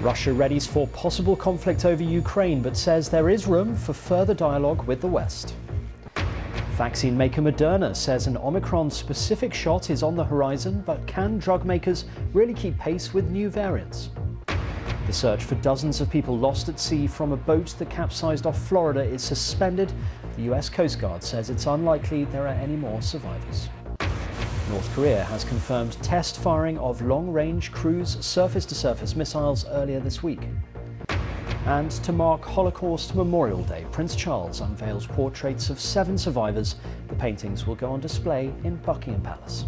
Russia readies for possible conflict over Ukraine, but says there is room for further dialogue with the West. Vaccine maker Moderna says an Omicron-specific shot is on the horizon, but can drug makers really keep pace with new variants? The search for dozens of people lost at sea from a boat that capsized off Florida is suspended. The US Coast Guard says it's unlikely there are any more survivors. North Korea has confirmed test firing of long-range cruise surface-to-surface missiles earlier this week. And to mark Holocaust Memorial Day, Prince Charles unveils portraits of 7 survivors. The paintings will go on display in Buckingham Palace.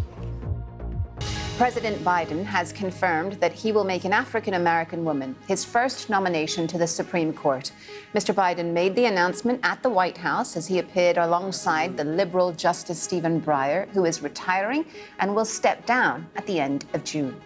President Biden has confirmed that he will make an African-American woman his first nomination to the Supreme Court. Mr. Biden made the announcement at the White House as he appeared alongside the liberal Justice Stephen Breyer, who is retiring and will step down at the end of June.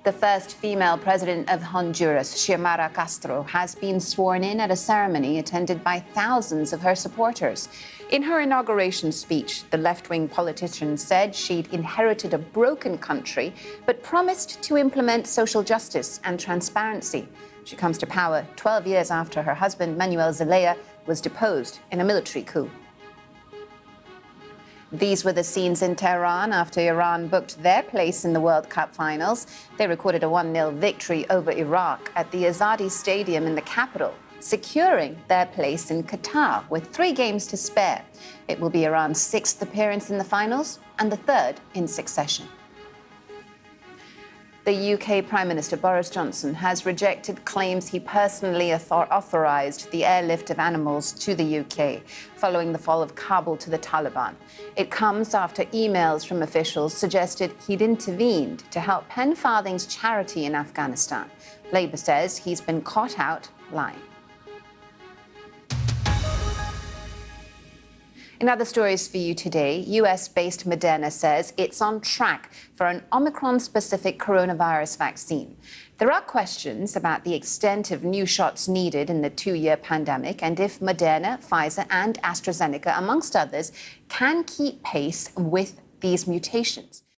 The first female president of Honduras, Xiomara Castro, has been sworn in at a ceremony attended by thousands of her supporters. In her inauguration speech, the left-wing politician said she'd inherited a broken country, but promised to implement social justice and transparency. She comes to power 12 years after her husband, Manuel Zelaya, was deposed in a military coup. These were the scenes in Tehran after Iran booked their place in the World Cup finals. They recorded a 1-0 victory over Iraq at the Azadi Stadium in the capital, securing their place in Qatar with 3 games to spare. It will be Iran's 6th appearance in the finals and the 3rd in succession. The UK Prime Minister Boris Johnson has rejected claims he personally authorised the airlift of animals to the UK following the fall of Kabul to the Taliban. It comes after emails from officials suggested he'd intervened to help Pen Farthing's charity in Afghanistan. Labour says he's been caught out lying. In other stories for you today, US-based Moderna says it's on track for an Omicron-specific coronavirus vaccine. There are questions about the extent of new shots needed in the 2-year pandemic and if Moderna, Pfizer and AstraZeneca, amongst others, can keep pace with these mutations.